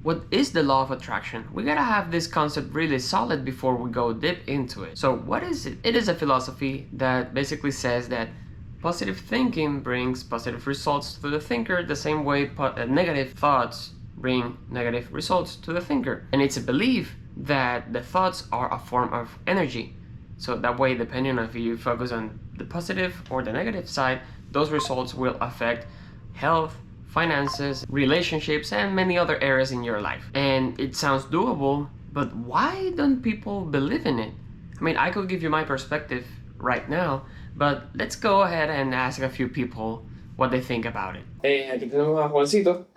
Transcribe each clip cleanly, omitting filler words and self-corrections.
What is the law of attraction? We gotta have this concept really solid before we go deep into it. So what is it? It is a philosophy that basically says that positive thinking brings positive results to the thinker the same way negative thoughts bring negative results to the thinker. And it's a belief that the thoughts are a form of energy. So that way, depending on if you focus on the positive or the negative side, those results will affect health, finances, relationships, and many other areas in your life. And it sounds doable, but why don't people believe in it? I mean, I could give you my perspective right now, but let's go ahead and ask a few people what they think about it. Aquí tenemos a Juancito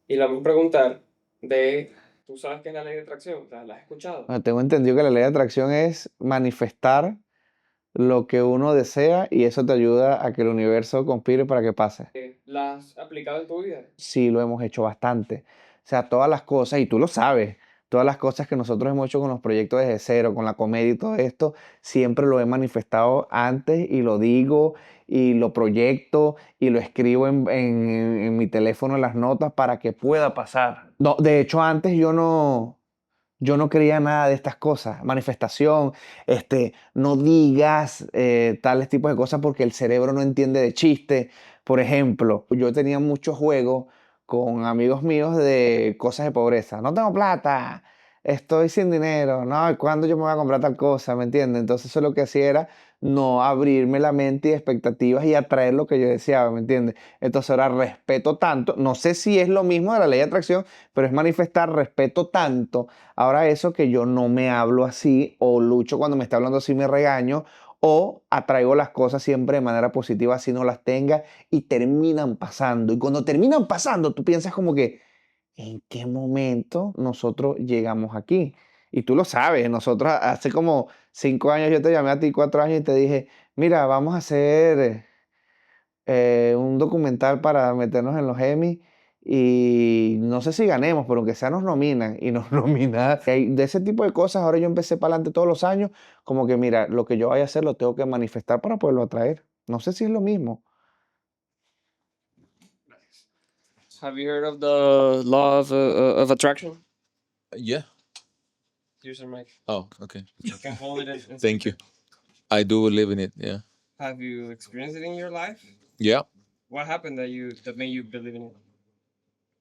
y le vamos a preguntar de, ¿tú sabes qué es la ley de atracción? ¿La has escuchado? Bueno, tengo entendido que la ley de atracción es manifestar lo que uno desea y eso te ayuda a que el universo conspire para que pase. ¿La has aplicado en tu vida? Sí, lo hemos hecho bastante. O sea, todas las cosas, y tú lo sabes, todas las cosas que nosotros hemos hecho con los proyectos desde cero, con la comedia y todo esto, siempre lo he manifestado antes y lo digo y lo proyecto y lo escribo en mi teléfono en las notas para que pueda pasar. No, de hecho, antes yo no creía nada de estas cosas. Manifestación, no digas tales tipos de cosas porque el cerebro no entiende de chiste. Por ejemplo, yo tenía muchos juegos con amigos míos de cosas de pobreza. No tengo plata, estoy sin dinero, no, ¿cuándo yo me voy a comprar tal cosa? ¿Me entiendes? Entonces eso lo que hacía era no abrirme la mente y expectativas y atraer lo que yo deseaba, ¿me entiendes? Entonces ahora respeto tanto, no sé si es lo mismo de la ley de atracción, pero es manifestar respeto tanto. Ahora eso que yo no me hablo así o lucho cuando me está hablando así me regaño o atraigo las cosas siempre de manera positiva así no las tenga y terminan pasando. Y cuando terminan pasando tú piensas como que, ¿en qué momento nosotros llegamos aquí? Y tú lo sabes, nosotros hace como 5 años yo te llamé a ti, 4 años y te dije, mira, vamos a hacer un documental para meternos en los Emmy y no sé si ganemos, pero aunque sea nos nominan y nos nominan. De ese tipo de cosas, ahora yo empecé para adelante todos los años, como que mira, lo que yo vaya a hacer lo tengo que manifestar para poderlo atraer. No sé si es lo mismo. Have you heard of the law of attraction? Yeah. Here's your mic. Oh, okay. You can hold it and Thank you. I do believe in it. Yeah. Have you experienced it in your life? Yeah. What happened that made you believe in it?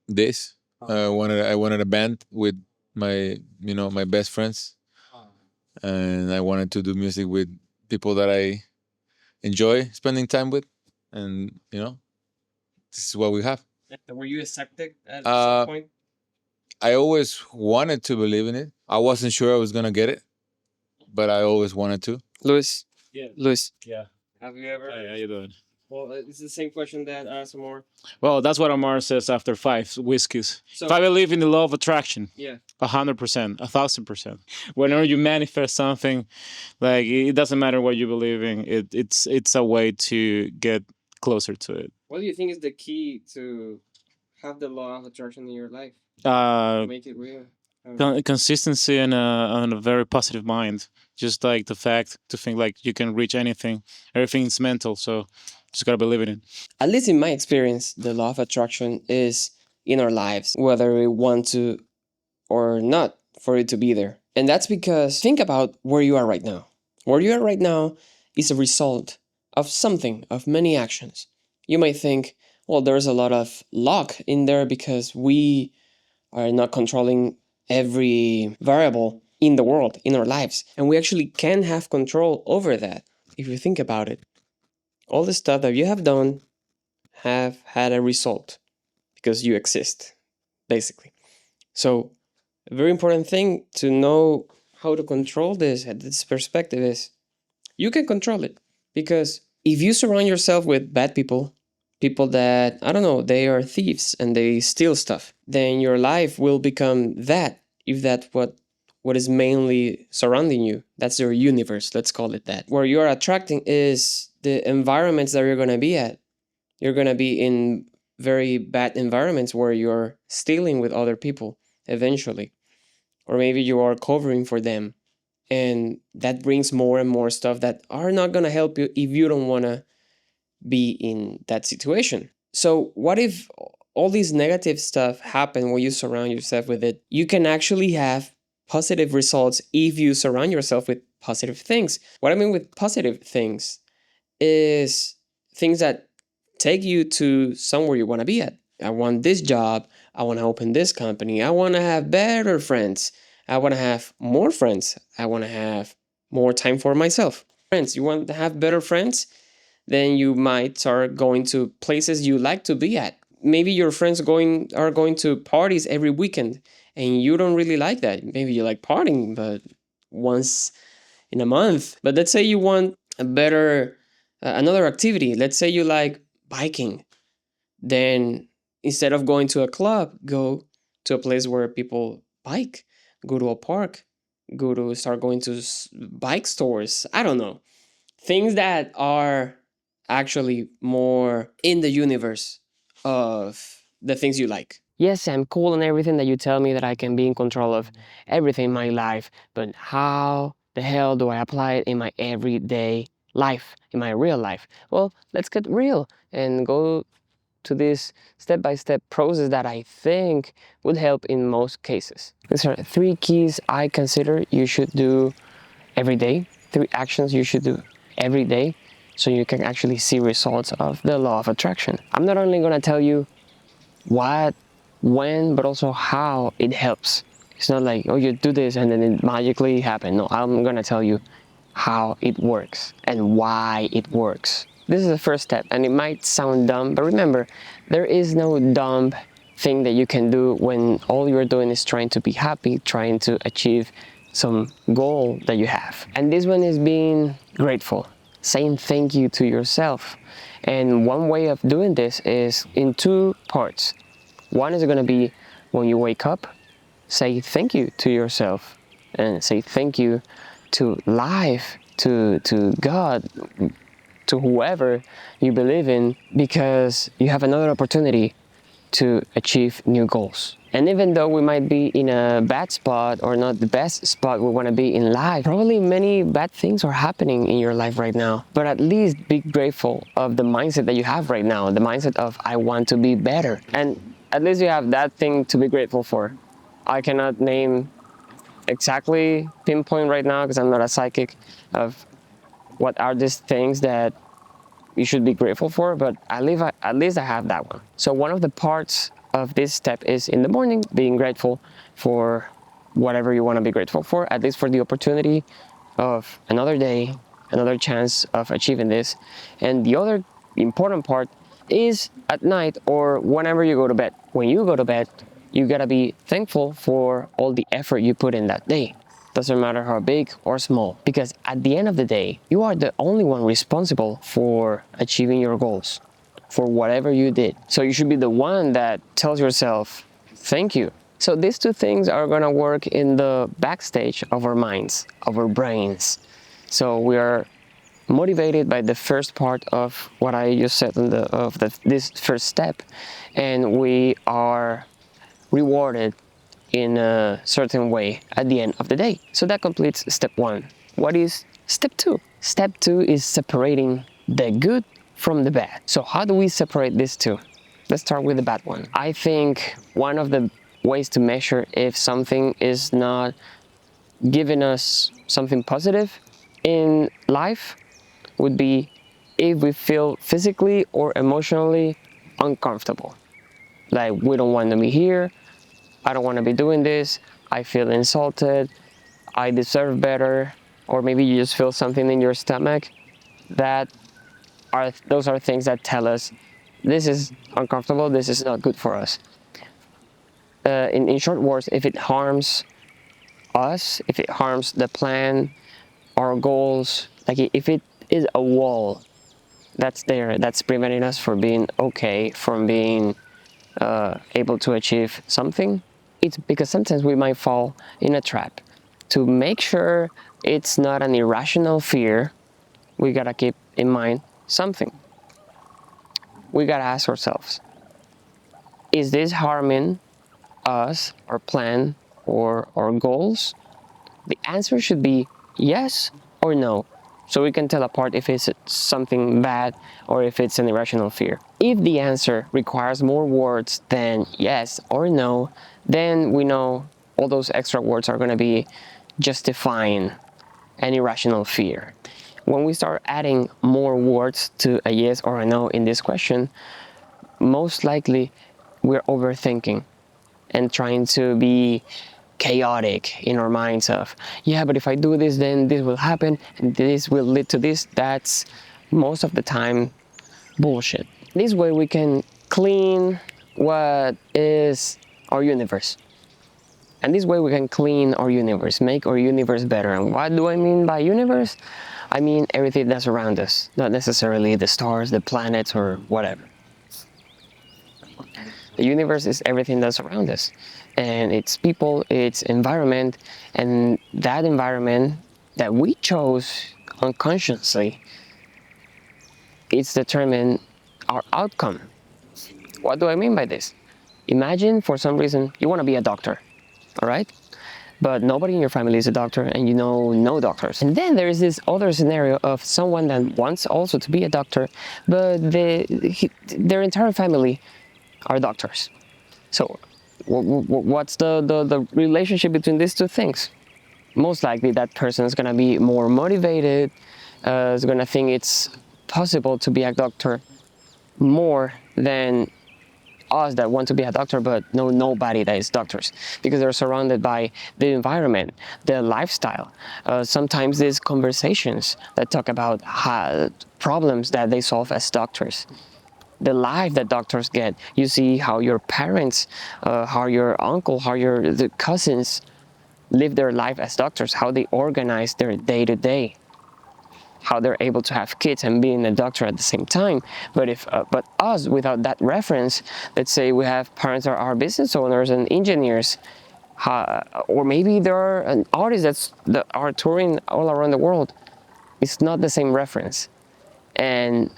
This. I wanted a band with my best friends, and I wanted to do music with people that I enjoy spending time with, and this is what we have. Were you a skeptic at Uh, some point? I always wanted to believe in it. I wasn't sure I was gonna get it, but I always wanted to. Luis? Yeah. Luis, Yeah. have you ever? Hey, how you doing? Well, it's the same question that Samor. Well, that's what Amar says after 5 whiskeys. So, If I believe in the law of attraction, yeah. 100%, 1,000%. Whenever you manifest something, like it doesn't matter what you believe in. It's a way to get closer to it. What do you think is the key to have the law of attraction in your life? Make it real. Consistency and a very positive mind. Just like the fact to think like you can reach anything. Everything's mental, so just gotta believe in it. At least in my experience, the law of attraction is in our lives, whether we want to or not for it to be there. And that's because think about where you are right now. Where you are right now is a result of something, of many actions. You might think, well, there's a lot of luck in there because we are not controlling every variable in the world, in our lives. And we actually can have control over that if you think about it. All the stuff that you have done have had a result because you exist, basically. So, a very important thing to know how to control this perspective is you can control it because if you surround yourself with bad people, people that, I don't know, they are thieves and they steal stuff, then your life will become that, if that's what is mainly surrounding you. That's your universe, let's call it that. Where you're attracting is the environments that you're going to be at. You're going to be in very bad environments where you're stealing with other people eventually, or maybe you are covering for them, and that brings more and more stuff that are not going to help you if you don't want to be in that situation. So what if all these negative stuff happen when you surround yourself with it. You can actually have positive results if you surround yourself with positive things. What I mean with positive things is things that take you to somewhere you want to be at. I want this job. I want to open this company. I want to have better friends. I want to have more friends. I want to have more time for myself. Friends, you want to have better friends? Then you might start going to places you like to be at. Maybe your friends are going to parties every weekend and you don't really like that. Maybe you like partying, but once in a month. But let's say you want a better another activity. Let's say you like biking. Then instead of going to a club, go to a place where people bike. Go to a park. Go to start going to bike stores. I don't know, things that are actually more in the universe of the things you like. Yes, I'm cool and everything that you tell me that I can be in control of everything in my life, but how the hell do I apply it in my everyday life, in my real life? Well, let's get real and go to this step-by-step process that I think would help in most cases. These are 3 keys I consider you should do every day, 3 actions you should do every day so you can actually see results of the law of attraction. I'm not only going to tell you what, when, but also how it helps. It's not like, oh, you do this and then it magically happens. No, I'm going to tell you how it works and why it works. This is the first step, and it might sound dumb, but remember, there is no dumb thing that you can do when all you're doing is trying to be happy, trying to achieve some goal that you have. And this one is being grateful, saying thank you to yourself. And one way of doing this is in 2 parts. One is going to be when you wake up, say thank you to yourself and say thank you to life, to God, to whoever you believe in, because you have another opportunity to achieve new goals. And even though we might be in a bad spot or not the best spot we want to be in life, probably many bad things are happening in your life right now. But at least be grateful of the mindset that you have right now, the mindset of I want to be better. And at least you have that thing to be grateful for. I cannot name exactly pinpoint right now because I'm not a psychic of what are these things that you should be grateful for, but at least I have that one. So one of the parts of this step is in the morning being grateful for whatever you want to be grateful for, at least for the opportunity of another day, another chance of achieving this. And the other important part is at night or whenever you go to bed. When you go to bed, you gotta be thankful for all the effort you put in that day. Doesn't matter how big or small, because at the end of the day, you are the only one responsible for achieving your goals, for whatever you did. So you should be the one that tells yourself, thank you. So these 2 things are gonna work in the backstage of our minds, of our brains. So we are motivated by the first part of what I just said in this first step, and we are rewarded in a certain way at the end of the day. So that completes step 1. What is step 2? Step 2 is separating the good from the bad. So how do we separate these 2? Let's start with the bad one. I think one of the ways to measure if something is not giving us something positive in life would be if we feel physically or emotionally uncomfortable. Like we don't want to be here, I don't want to be doing this, I feel insulted, I deserve better, or maybe you just feel something in your stomach. Those are things that tell us this is uncomfortable, this is not good for us. In short words, if it harms us, if it harms the plan, our goals, like if it is a wall that's there, that's preventing us from being okay, from being able to achieve something, it's because sometimes we might fall in a trap. To make sure it's not an irrational fear, we gotta keep in mind something. We gotta ask ourselves, is this harming us, our plan, or our goals? The answer should be yes or no. So we can tell apart if it's something bad or if it's an irrational fear. If the answer requires more words than yes or no, then we know all those extra words are going to be justifying an irrational fear. When we start adding more words to a yes or a no in this question, most likely we're overthinking and trying to be chaotic in our minds of, yeah, but if I do this, then this will happen and this will lead to this. That's most of the time bullshit. This way we can clean what is our universe. And this way we can clean our universe, make our universe better. And what do I mean by universe? I mean everything that's around us, not necessarily the stars, the planets, or whatever. The universe is everything that's around us, and it's people, it's environment, and that environment that we chose unconsciously, it's determined our outcome. What do I mean by this? Imagine for some reason you want to be a doctor, all right? But nobody in your family is a doctor and you know no doctors. And then there is this other scenario of someone that wants also to be a doctor, but their entire family are doctors. So what's the relationship between these two things? Most likely that person is going to be more motivated, is going to think it's possible to be a doctor more than us that want to be a doctor but know nobody that is doctors, because they're surrounded by the environment, the lifestyle. Sometimes there's conversations that talk about problems that they solve as doctors, the life that doctors get. You see how your parents, how your uncle, how the cousins live their life as doctors, how they organize their day to day, how they're able to have kids and being a doctor at the same time. But us without that reference, let's say we have parents that are business owners and engineers, or maybe there are an artist that are touring all around the world. It's not the same reference, and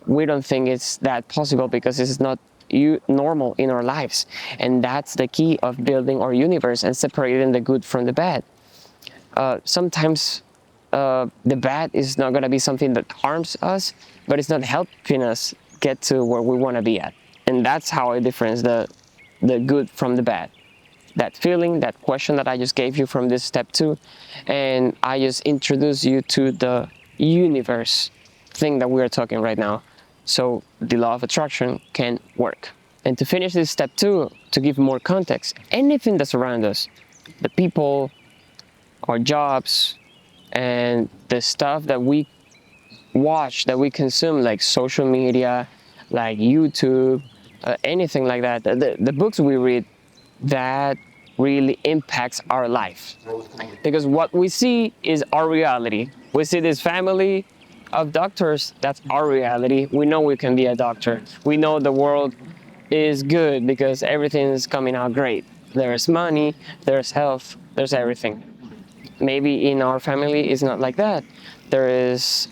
we don't think it's that possible because it's not normal in our lives. And that's the key of building our universe and separating the good from the bad. Sometimes the bad is not going to be something that harms us, but it's not helping us get to where we want to be at. And that's how I difference the good from the bad. That feeling, that question that I just gave you from this step 2, and I just introduce you to the universe thing that we are talking right now, so the law of attraction can work. And to finish this step 2, to give more context, anything that's around us, the people, our jobs, and the stuff that we watch, that we consume, like social media, like YouTube, anything like that, the books we read, that really impacts our life. Because what we see is our reality. We see this family of doctors, that's our reality. We know we can be a doctor. We know the world is good because everything is coming out great. There's money, there's health, there's everything. Maybe in our family it's not like that. There is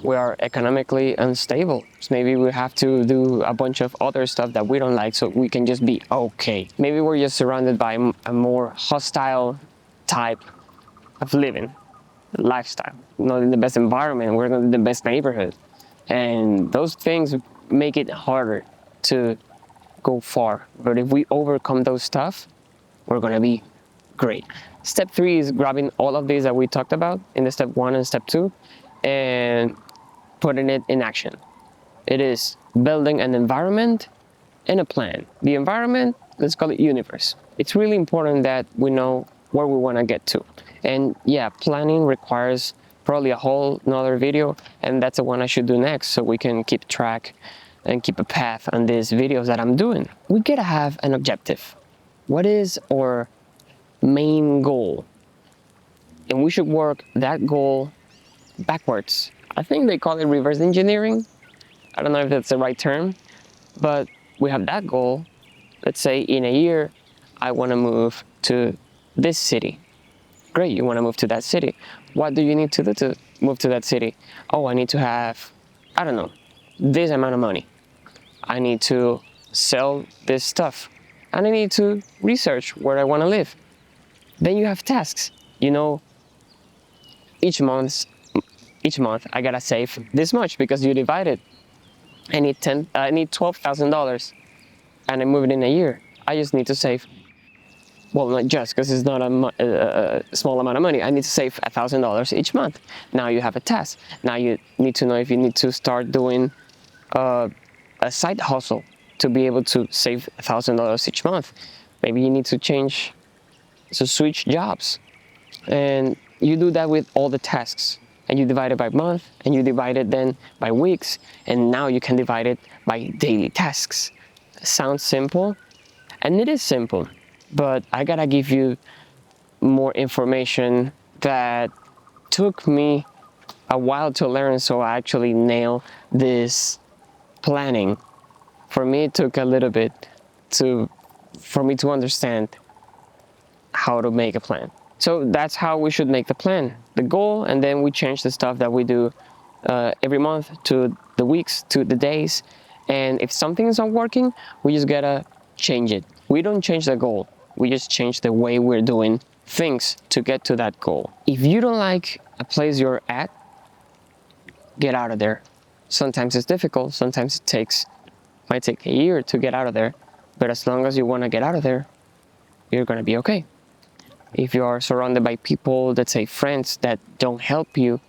we are economically unstable. So maybe we have to do a bunch of other stuff that we don't like so we can just be okay. Maybe we're just surrounded by a more hostile type of living, lifestyle. Not in the best environment, we're not in the best neighborhood. And those things make it harder to go far. But if we overcome those stuff, we're gonna be great. Step 3 is grabbing all of these that we talked about in the step 1 and step 2 and putting it in action. It is building an environment and a plan. The environment, let's call it universe. It's really important that we know where we want to get to. And yeah, planning requires probably a whole nother video, and that's the one I should do next so we can keep track and keep a path on these videos that I'm doing. We gotta have an objective. What is our main goal? And we should work that goal backwards. I think they call it reverse engineering. I don't know if that's the right term, but we have that goal. Let's say in a year, I want to move to this city. Great, you want to move to that city. What do you need to do to move to that city? Oh, I need to have, I don't know, this amount of money. I need to sell this stuff. And I need to research where I want to live. Then you have tasks. you know, each month, I gotta save this much because you divide it. I need $12,000, and I move it in a year. I just need to save. Well, not just because it's not a small amount of money. I need to save $1,000 each month. Now you have a task. Now you need to know if you need to start doing a side hustle to be able to save $1,000 each month. Maybe you need to switch jobs, and you do that with all the tasks. And you divide it by month, and you divide it then by weeks, and now you can divide it by daily tasks. Sounds simple, and it is simple, but I gotta give you more information that took me a while to learn, so I actually nail this planning. For me, it took a little bit for me to understand how to make a plan. So that's how we should make the plan, the goal, and then we change the stuff that we do every month to the weeks, to the days. And if something is not working, we just gotta change it. We don't change the goal, we just change the way we're doing things to get to that goal. If you don't like a place you're at, get out of there. Sometimes it's difficult, sometimes might take a year to get out of there, but as long as you want to get out of there, you're gonna be okay. If you are surrounded by people, let's say friends, that don't help you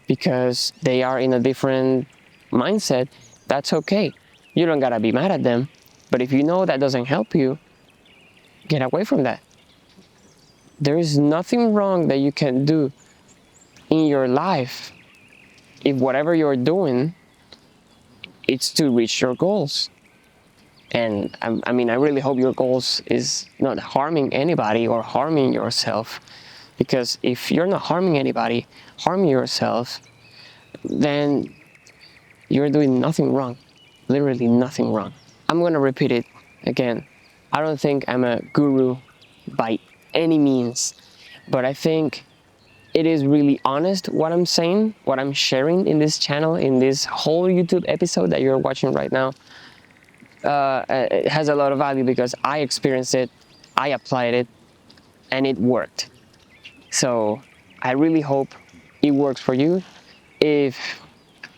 because they are in a different mindset, that's okay. You don't gotta be mad at them. But if you know that doesn't help you, get away from that. There is nothing wrong that you can do in your life if whatever you're doing, it's to reach your goals. And I mean, I really hope your goals is not harming anybody or harming yourself. Because if you're not harming anybody, harming yourself, then you're doing nothing wrong. Literally nothing wrong. I'm gonna repeat it again. I don't think I'm a guru by any means, but I think it is really honest what I'm saying, what I'm sharing in this channel, in this whole YouTube episode that you're watching right now. It has a lot of value because I experienced it, I applied it, and it worked. So I really hope it works for you. If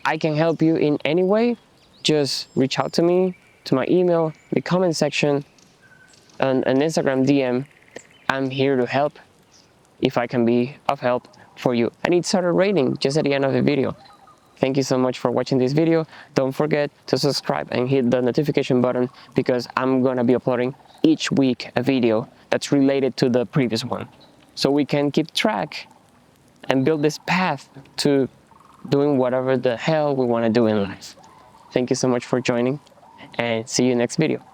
I can help you in any way, just reach out to me, to my email, the comment section, an Instagram DM. I'm here to help if I can be of help for you. I need start a rating just at the end of the video. Thank you so much for watching this video. Don't forget to subscribe and hit the notification button because I'm gonna be uploading each week a video that's related to the previous one. So we can keep track and build this path to doing whatever the hell we wanna do in life. Thank you so much for joining and see you next video.